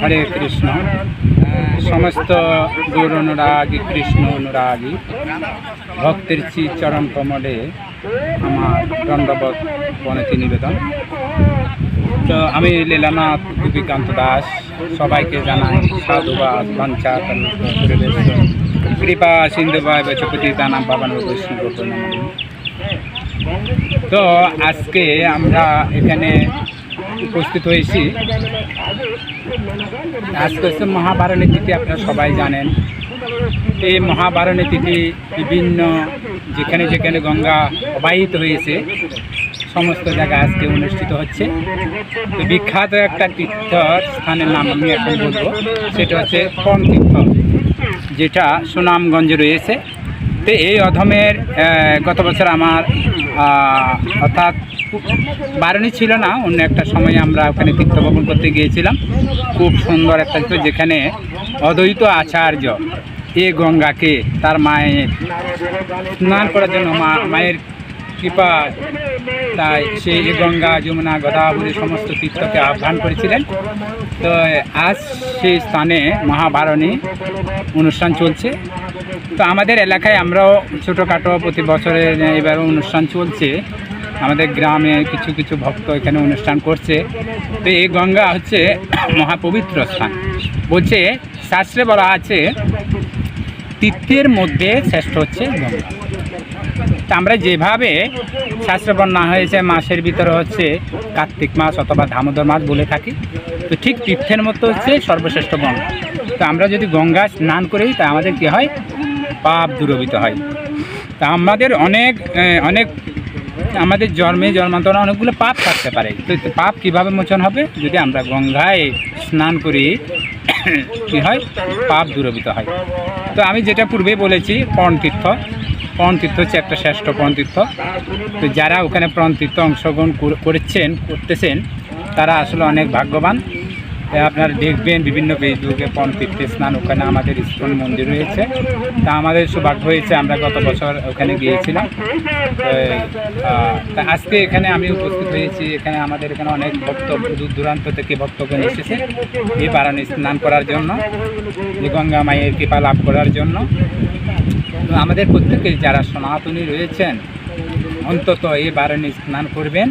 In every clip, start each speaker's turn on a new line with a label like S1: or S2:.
S1: হরে কৃষ্ণ। সমস্ত গৌর অনুরাগী, কৃষ্ণ অনুরাগী ভক্তের চরণ কমলে আমার দণ্ডবত প্রণতি নিবেদন। তো আমি লীলানাথ গোপীকান্ত দাস সবাইকে জানাই সাধুবাদ, বাঞ্ছা কৃপা সিন্ধু বচপতি দানাম বাবান বৈষ্ণব। তো আজকে আমরা এখানে উপস্থিত হয়েছি। আজকে হচ্ছে মহাবারণী তিথি, আপনারা সবাই জানেন। এই মহাবারণী তিথি বিভিন্ন যেখানে যেখানে গঙ্গা প্রবাহিত হয়েছে সমস্ত জায়গায় আজকে অনুষ্ঠিত হচ্ছে। তো বিখ্যাত একটা তীর্থ স্থানের নাম আমি এখন বলবো, সেটা হচ্ছে পণ তীর্থ, যেটা সুনামগঞ্জে রয়েছে। তো এই অধমের গত বছর আমার অর্থাৎ বারণী ছিল না, অন্য একটা সময়ে আমরা ওখানে তীর্থ ভ্রমণ করতে গিয়েছিলাম। খুব সুন্দর একটা তীর্থ, যেখানে অদ্বৈত আচার্য এই গঙ্গাকে তার মায়ের স্নান করার জন্য মায়ের কৃপা, তাই সেই গঙ্গা, যমুনা, গোদাবরী সমস্ত তীর্থকে আহ্বান করেছিলেন। তো আজ সেই স্থানে মহাবারণী অনুষ্ঠান চলছে। তো আমাদের এলাকায় আমরাও ছোটোখাটো প্রতি বছরে এবারও অনুষ্ঠান চলছে। আমাদের গ্রামে কিছু কিছু ভক্ত এখানে অনুষ্ঠান করছে। তো এই গঙ্গা হচ্ছে মহাপবিত্র স্থান। বলছে শাস্ত্রে বলা আছে তীর্থের মধ্যে শ্রেষ্ঠ হচ্ছে গঙ্গা। তা আমরা যেভাবে শাস্ত্রে বর্ণনা হয়েছে মাসের ভিতরে হচ্ছে কার্তিক মাস অথবা দামোদর মাস বলে থাকি, তো ঠিক তীর্থের মতো হচ্ছে সর্বশ্রেষ্ঠ গঙ্গা। তো আমরা যদি গঙ্গা স্নান করি তা আমাদের কী হয়? পাপ দূরীভূত হয়। তা আমাদের অনেক আমাদের জন্মান্তরে অনেকগুলো পাপ থাকতে পারে। তো পাপ কীভাবে মোচন হবে? যদি আমরা গঙ্গায় স্নান করি কী হয়? পাপ দূরীভূত হয়। তো আমি যেটা পূর্বে বলেছি, পণ তীর্থ হচ্ছে একটা শ্রেষ্ঠ পণ তীর্থ। তো যারা ওখানে পণ তীর্থ অংশগ্রহণ করতেছেন তারা আসলে অনেক ভাগ্যবান। আপনারা দেখবেন বিভিন্ন ফেসবুকে পণ তীর্থে স্নান, ওখানে আমাদের ইস্কন মন্দির রয়েছে। তা আমাদের সৌভাগ্য হয়েছে, আমরা গত বছর ওখানে গিয়েছিলাম। তা আজকে এখানে আমি উপস্থিত হয়েছি। এখানে আমাদের এখানে অনেক ভক্ত দূর দূরান্ত থেকে ভক্তগণ এসেছে এই বারণী স্নান করার জন্য, এই গঙ্গা মায়ের কৃপা লাভ করার জন্য। তো আমাদের প্রত্যেকে যারা সনাতনী রয়েছেন অন্তত এই বারণী স্নান করবেন,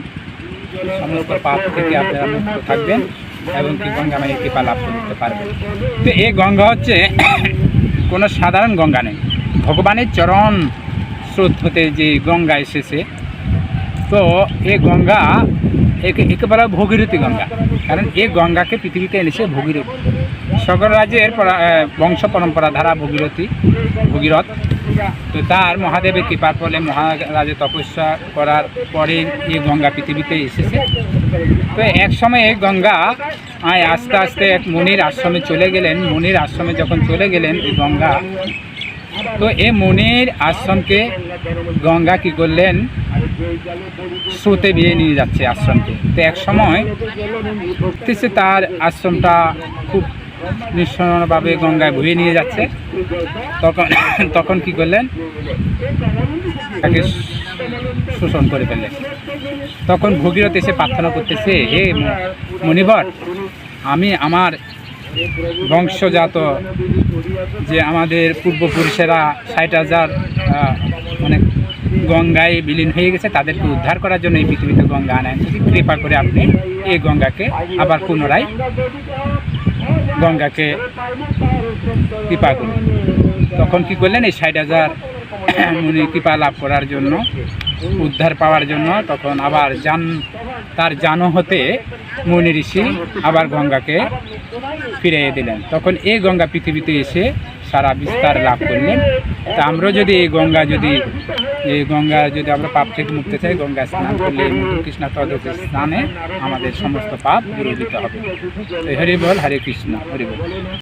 S1: সমস্ত পাপ থেকে আপনারা মুক্ত থাকবেন এবং কি গঙ্গা মায়ের কৃপা লাভ করতে পারবেন। তো এই গঙ্গা হচ্ছে কোনো সাধারণ গঙ্গা নেই, ভগবানের চরণ স্রোত হতে যে গঙ্গা এসেছে। তো এই গঙ্গা একে বলা ভগীরথী গঙ্গা, কারণ এই গঙ্গাকে পৃথিবীতে এনেছে ভগীরথ। সগর রাজ্যের বংশ পরম্পরা ধারা ভগীরথ। তো তার মহাদেবের কৃপার ফলে মহারাজে তপস্যা করার পরে এই গঙ্গা পৃথিবীতে এসেছে। তো এক সময় এই গঙ্গা আস্তে আস্তে এক মুনির আশ্রমে চলে গেলেন। মুনির আশ্রমে যখন চলে গেলেন এই গঙ্গা, তো এই মুনির আশ্রমকে গঙ্গা কী করলেন? স্রোতে বিয়ে নিয়ে যাচ্ছে আশ্রমকে। তো এক সময় তার আশ্রমটা খুব নিঃসরভাবে গঙ্গায় বয়ে নিয়ে যাচ্ছে। তখন কি করলেন? তাকে শোষণ করে ফেললেন। তখন ভগীরথ এসে প্রার্থনা করতেছে, হে মুনিবর, আমি আমার বংশজাত যে আমাদের পূর্বপুরুষেরা 60,000 মানে গঙ্গায় বিলীন হয়ে গেছে, তাদেরকে উদ্ধার করার জন্য এই পৃথিবীতে গঙ্গা আনেন। যদি কৃপা করে আপনি এই গঙ্গাকে আবার পুনরায় গঙ্গাকে কৃপা করুন। তখন কি করলেন? এই 60,000 মুনি কৃপা লাভ করার জন্য, উদ্ধার পাওয়ার জন্য, তখন আবার তার জানো হতে মুনি ঋষি আবার গঙ্গাকে ফিরিয়ে দিলেন। তখন এই গঙ্গা পৃথিবীতে এসে সারা বিস্তার লাভ করলেন। তা আমরা যদি এই গঙ্গা যদি আমরা পাপ থেকে মুক্তি চাই, গঙ্গা স্নান করলে কৃষ্ণ তদতে স্নানে আমাদের সমস্ত পাপ দূরীভূত হবে। হরি বল, হরে কৃষ্ণ, হরি বল।